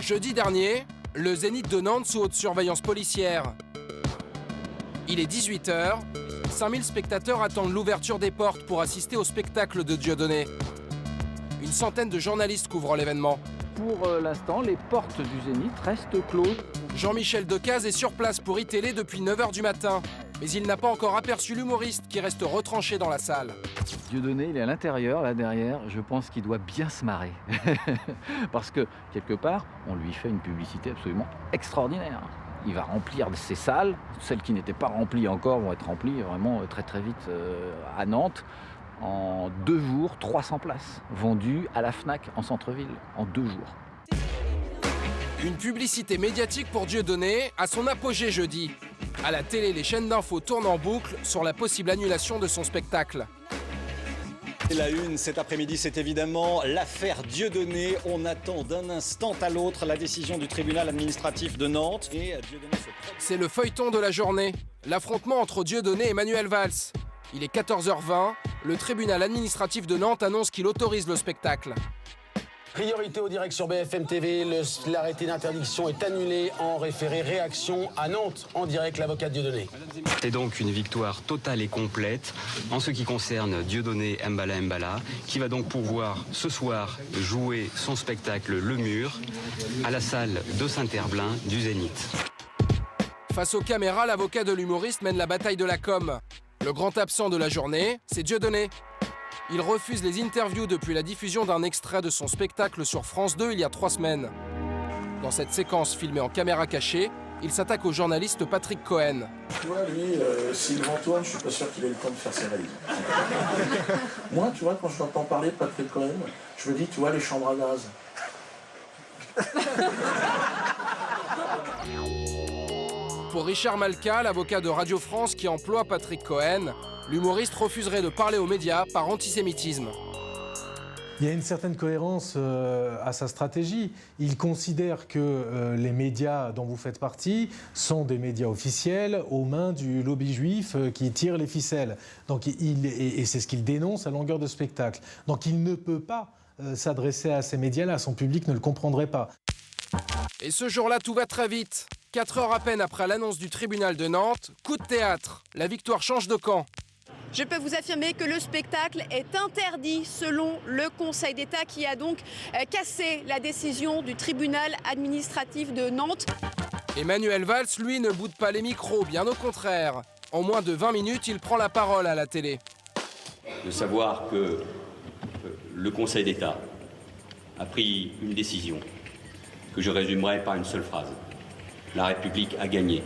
Jeudi dernier, le Zénith de Nantes sous haute surveillance policière. Il est 18h, 5000 spectateurs attendent l'ouverture des portes pour assister au spectacle de Dieudonné. Une centaine de journalistes couvrent l'événement. Pour l'instant, les portes du Zénith restent closes. Jean-Michel Decaze est sur place pour iTélé depuis 9h du matin. Mais il n'a pas encore aperçu l'humoriste qui reste retranché dans la salle. Dieudonné, il est à l'intérieur, là derrière. Je pense qu'il doit bien se marrer. Parce que, quelque part, on lui fait une publicité absolument extraordinaire. Il va remplir ces salles. Celles qui n'étaient pas remplies encore vont être remplies vraiment très très vite à Nantes. En 2 jours, 300 places vendues à la Fnac en centre-ville, en 2 jours. Une publicité médiatique pour Dieudonné à son apogée jeudi. À la télé, les chaînes d'infos tournent en boucle sur la possible annulation de son spectacle. Et la une cet après-midi, c'est évidemment l'affaire Dieudonné. On attend d'un instant à l'autre la décision du tribunal administratif de Nantes. C'est le feuilleton de la journée. L'affrontement entre Dieudonné et Manuel Valls. Il est 14h20. Le tribunal administratif de Nantes annonce qu'il autorise le spectacle. Priorité aux directions BFM TV, l'arrêté d'interdiction est annulé en référé réaction à Nantes, en direct l'avocat Dieudonné. C'est donc une victoire totale et complète en ce qui concerne Dieudonné Mbala Mbala, qui va donc pouvoir ce soir jouer son spectacle Le Mur à la salle de Saint-Herblain du Zénith. Face aux caméras, l'avocat de l'humoriste mène la bataille de la com. Le grand absent de la journée, c'est Dieudonné. Il refuse les interviews depuis la diffusion d'un extrait de son spectacle sur France 2 il y a 3 semaines. Dans cette séquence filmée en caméra cachée, il s'attaque au journaliste Patrick Cohen. Tu vois, lui, s'il m'entoure, je suis pas sûr qu'il ait le temps de faire ses valises. Moi, tu vois, quand je t'entends parler de Patrick Cohen, je me dis, tu vois, les chambres à gaz. Pour Richard Malka, l'avocat de Radio France qui emploie Patrick Cohen, l'humoriste refuserait de parler aux médias par antisémitisme. Il y a une certaine cohérence à sa stratégie. Il considère que les médias dont vous faites partie sont des médias officiels aux mains du lobby juif qui tire les ficelles. Donc, et c'est ce qu'il dénonce à longueur de spectacle. Donc il ne peut pas s'adresser à ces médias-là. Son public ne le comprendrait pas. Et ce jour-là, tout va très vite. 4 heures à peine après l'annonce du tribunal de Nantes, coup de théâtre. La victoire change de camp. Je peux vous affirmer que le spectacle est interdit selon le Conseil d'État qui a donc cassé la décision du tribunal administratif de Nantes. Emmanuel Valls, lui, ne boude pas les micros, bien au contraire. En moins de 20 minutes, il prend la parole à la télé. De savoir que le Conseil d'État a pris une décision que je résumerai par une seule phrase. La République a gagné.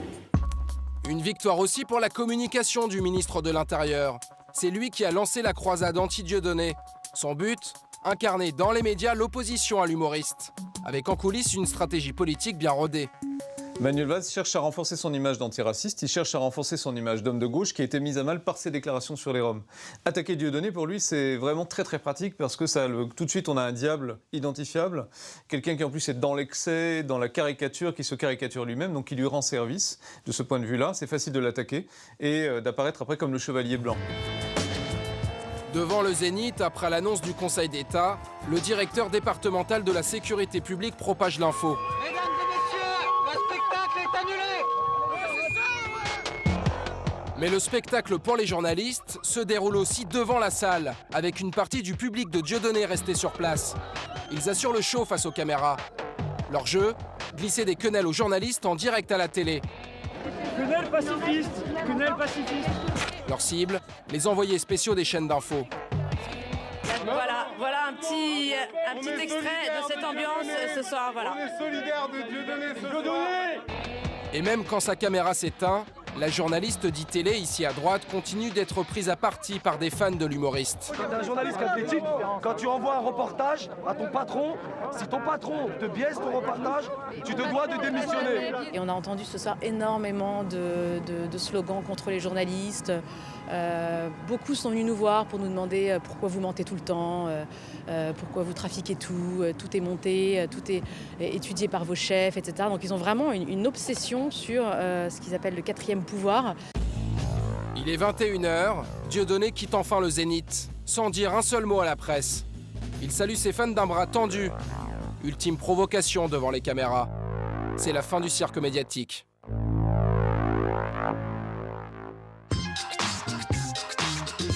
Une victoire aussi pour la communication du ministre de l'Intérieur. C'est lui qui a lancé la croisade anti-Dieudonné. Son but, incarner dans les médias l'opposition à l'humoriste. Avec en coulisses une stratégie politique bien rodée. Manuel Valls cherche à renforcer son image d'antiraciste, il cherche à renforcer son image d'homme de gauche qui a été mise à mal par ses déclarations sur les Roms. Attaquer Dieudonné, pour lui, c'est vraiment très très pratique parce que tout de suite on a un diable identifiable, quelqu'un qui en plus est dans l'excès, dans la caricature, qui se caricature lui-même, donc qui lui rend service. De ce point de vue-là, c'est facile de l'attaquer et d'apparaître après comme le chevalier blanc. Devant le Zénith, après l'annonce du Conseil d'État, le directeur départemental de la sécurité publique propage l'info. Mais le spectacle pour les journalistes se déroule aussi devant la salle, avec une partie du public de Dieudonné resté sur place. Ils assurent le show face aux caméras. Leur jeu, glisser des quenelles aux journalistes en direct à la télé. Quenelle pacifiste, quenelle pacifiste. Leur cible, les envoyés spéciaux des chaînes d'infos. Voilà un petit extrait de cette ambiance ce soir. Voilà. On est solidaires de Dieudonné ce soir. Et même quand sa caméra s'éteint, la journaliste d'ITélé, ici à droite, continue d'être prise à partie par des fans de l'humoriste. Quand tu es un journaliste athlétique, quand tu envoies un reportage à ton patron, si ton patron te biaise ton reportage, tu te dois de démissionner. Et on a entendu ce soir énormément de slogans contre les journalistes. Beaucoup sont venus nous voir pour nous demander pourquoi vous mentez tout le temps, pourquoi vous trafiquez tout, tout est monté, tout est étudié par vos chefs, etc. Donc ils ont vraiment une obsession sur ce qu'ils appellent le 4e pouvoir. Il est 21h, Dieudonné quitte enfin le Zénith, sans dire un seul mot à la presse. Il salue ses fans d'un bras tendu. Ultime provocation devant les caméras. C'est la fin du cirque médiatique.